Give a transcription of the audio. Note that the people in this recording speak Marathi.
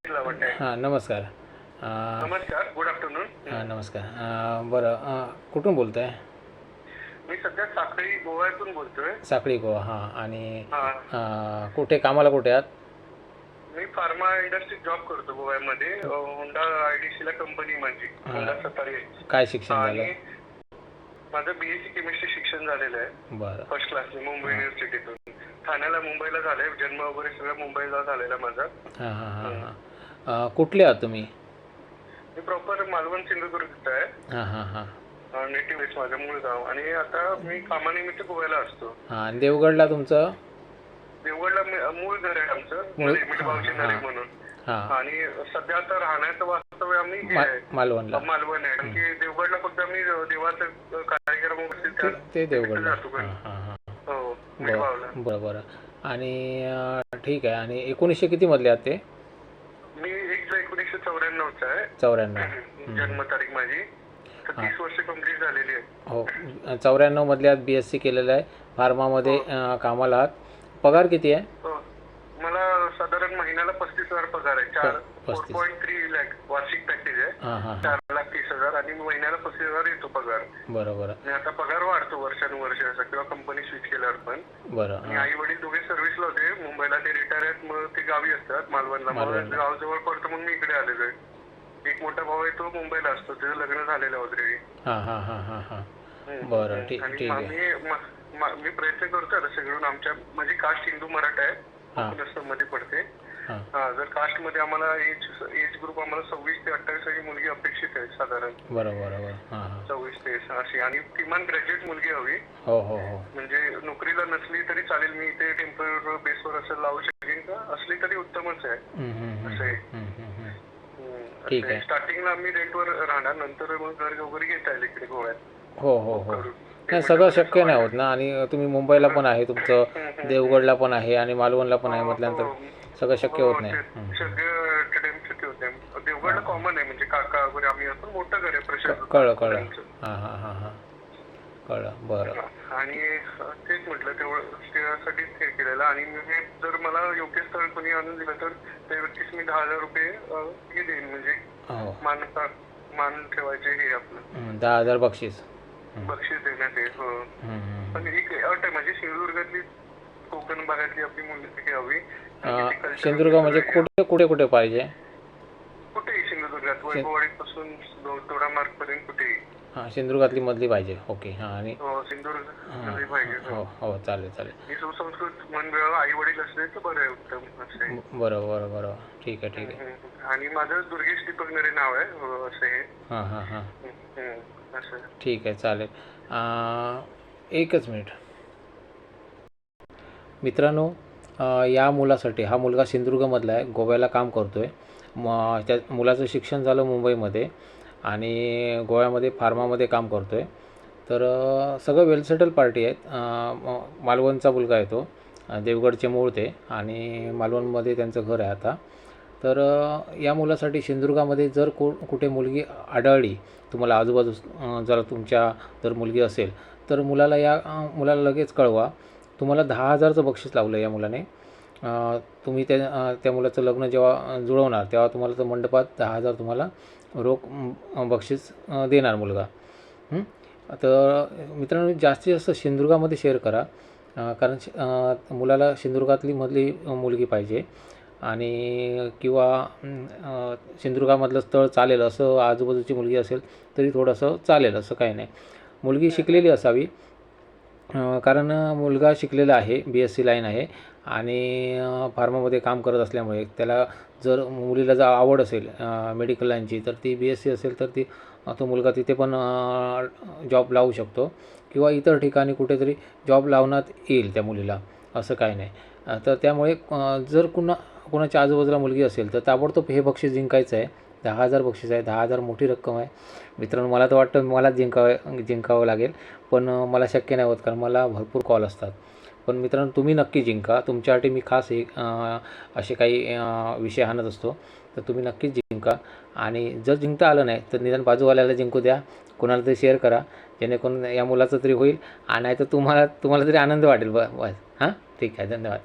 हां, नमस्कार. नमस्कार, गुड आफ्टरनून. हां, नमस्कार. बरं, कुठून बोलताय? मी सध्या साखळी गोव्यातून बोलतोय. साखळी गोवा. हां. आणि हा, कुठे कामाला कुठे आहात? मी फार्मा इंडस्ट्रीत जॉब करतो गोव्यामध्ये. होंडा IDC ला कंपनी माझी, होंडा सतारी. काय शिक्षण झालं? आणि माझं BSc केमिस्ट्री शिक्षण झालेलं आहे बरं. फर्स्ट क्लासने मुंबई युनिव्हर्सिटीतून. ठाण्याला मुंबईला झालंय, जन्म वगैरे सगळं मुंबईला झालेला माझा. हां हां हां हां. कुठले आहात तुम्ही? मी प्रॉपर मालवण सिंधुदुर्गचा आहे. हां हां हां. नेटिव्ह आहे माझं मूळ गाव. आणि आता मी कामानिमित्त गोव्याला असतो. हां, आणि देवगडला तुमचं? देवगडला मूळ घर आहे आमचं, मूळ? मिठबावची हां नदी म्हणून. हां. आणि सध्या आता राहण्याचं वास्तव्य आम्ही हे आहे, मालवणला. मालवण आहे. कारण की देवगडला फक्त आम्ही देवाचं कार्यक्रम वगैरे ते देवगडला. जातो. हां हां हां. हो, मिठबावला. बरं बरं बरं. आणि ठीक आहे. आणि 1900 कितीमधले आहात ते? मी 1/1994 आहे 94. जन्मतारीख माझी. तर 30 वर्ष कंप्लीट झालेली आहे. हो, 94 मधले आहात. BSc केलेलं आहे. फार्मामध्ये कामाला आहात. पगार किती आहे? हो. मला साधारण महिन्याला 35,000 पगार आहे. 4.3 लाख वार्षिक पॅकेज आहे. हां हां हां. 4,30,000 आणि महिन्याला 35,000 येतो पगार. बरं बरं आणि आता पगार वाढतो वर्षानुवर्ष किंवा कंपनी स्विच केल्यावर पण. बरं. आणि आई वडील दोघे सर्व्हिसला होते मुंबईला, ते रिटायर आहेत. मग ते गावी असतात मालवणला. मग गाव जवळ पडतं म्हणून मी इकडे आलेलो आहे. एक मोठा भाऊ आहे, तो मुंबईला असतो, त्याचं लग्न झालेलं ऑलरेडी. हां हां हां हां हां. बरं, ठीक आणि आहे. मी प्रयत्न करतो आता सगळं. आमच्या माझी कास्ट हिंदू मराठा आहे, मध्ये पडते. हां. जर कास्ट मध्ये आम्हाला एज ग्रुप आम्हाला 26 ते 28 ही मुलगी अपेक्षित आहे साधारण. बरं बरं बरं. हां हां. 26 ते अशी. आणि किमान ग्रॅज्युएट मुलगी हवी. हो हो हो. म्हणजे नोकरीला नसली तरी चालेल, मी इथे टेम्पररी बेसवर असं लावू शकेन का, असली तरी उत्तमच आहे. असं आहे. ठीक आहे. स्टार्टिंगला आम्ही रेंटवर राहणार, नंतर मग घर वगैरे घेता येईल इकडे गोव्यात. हो हो हो. नाही, सगळं शक्य नाही होत ना. आणि तुम्ही मुंबईला पण आहे तुमचं, देवगडला पण आहे आणि मालवणला पण आहे म्हटल्यानंतर सगळं शक्य होत नाही. सगळं शक्य होत नाही. देवगडला कॉमन आहे, म्हणजे काका वगैरे आम्ही असं मोठं घर आहे प्रशांत. कळलं. हां हां हां हां. कळलं. बरं. आणि तेच म्हटलं, तेवढं त्यासाठीच हे केलेलं. आणि मी जर मला योग्य स्थळ कोणी आणून दिलं तर त्या व्यक्तीस मी 10,000 रुपये हे देईन, म्हणजे मान ठेवायचे हे आपलं 10,000 बक्षीस देण्यात येईल. हो. पण एक अट आहे माझी, सिंधुदुर्गातली कोकण भागातली आपली मुलगी हवी. सिंधुदुर्ग म्हणजे कुठे कुठे कुठे पाहिजे? कुठेही सिंधुदुर्गात, वैभववाडीपासून दोडामार्ग पर्यंत कुठेही. हां, सिंधुदुर्गातली मधली पाहिजे. ओके. हां. आणि सिंधुदुर्ग पाहिजे. हो हो, चालेल चालेल. सुसंस्कृत मंडळ, आई वडील असले तर बरं आहे, उत्तम असे. बरं बरं बरं. ठीक आहे ठीक आहे. आणि माझं दुर्गेश दीपक नरे नाव आहे. असं हे. हां हां हां. असं. ठीक आहे, चालेल. एकच मिनिट मित्रांनो. या मुलासाठी, हा मुलगा सिंधुदुर्गमधला आहे, गोव्याला काम करतो आहे. त्या मुलाचं शिक्षण झालं मुंबईमध्ये आणि गोव्यामध्ये फार्मामध्ये काम करतो आहे. तर सगळं वेल सेटल पार्टी आहेत. मालवणचा मुलगा आहे तो, देवगडचे मूळ ते, आणि मालवणमध्ये त्यांचं घर आहे आता. तर या मुलासाठी सिंधुदुर्गामध्ये जर कुठे मुलगी आढळली तुम्हाला, आजूबाजू जर तुमच्या जर मुलगी असेल तर मुलाला लगेच कळवा. तुम्हाला 10,000चं बक्षीस लावलं या मुलाने. तुम्ही त्या मुलाचं लग्न जेव्हा जुळवणार तेव्हा तुम्हाला तर मंडपात 10,000 तुम्हाला रोख बक्षीस देणार मुलगा. तर मित्रांनो, जास्तीत जास्त सिंधुदुर्गामध्ये शेअर करा, कारण मुलाला सिंधुदुर्गातली मधली मुलगी पाहिजे. आणि किंवा सिंधुदुर्गामधलं स्थळ चालेल असं आजूबाजूची मुलगी असेल तरी थोडंसं चालेल, असं काही नाही. मुलगी शिकलेली असावी, कारण मुलगा शिकलेला आहे, BSc लाईन आहे आणि फार्मामध्ये काम करत असल्यामुळे त्याला, जर मुलीला जर आवड असेल मेडिकल लाईनची तर ती BSc असेल तर तो मुलगा तिथे पण जॉब लावू शकतो किंवा इतर ठिकाणी कुठेतरी जॉब लावण्यात येईल त्या मुलीला, असं काही नाही. तर त्यामुळे जर कोणाच्या आजूबाजूला मुलगी असेल तर ताबडतोब हे बक्षीस जिंकायचं आहे. 10,000 बक्षीस आहे. 10,000 मोठी रक्कम आहे मित्रांनो. मला तर वाटतं मलाच जिंकावं लागेल, पण मला शक्य नाही होत कारण मला भरपूर कॉल असतात. पण मित्रांनो, तुम्ही नक्की जिंका. तुमच्यासाठी मी खास असे काही विषय आणत असतो, तर तुम्ही नक्कीच जिंका. आणि जर जिंकता आलं नाही तर निदान बाजूवाल्याला जिंकू द्या, कोणाला तरी शेअर करा, जेणेकरून या मुलाचं तरी होईल आणि नाही तर तुम्हाला तरी आनंद वाटेल. बस. हां, ठीक आहे. धन्यवाद.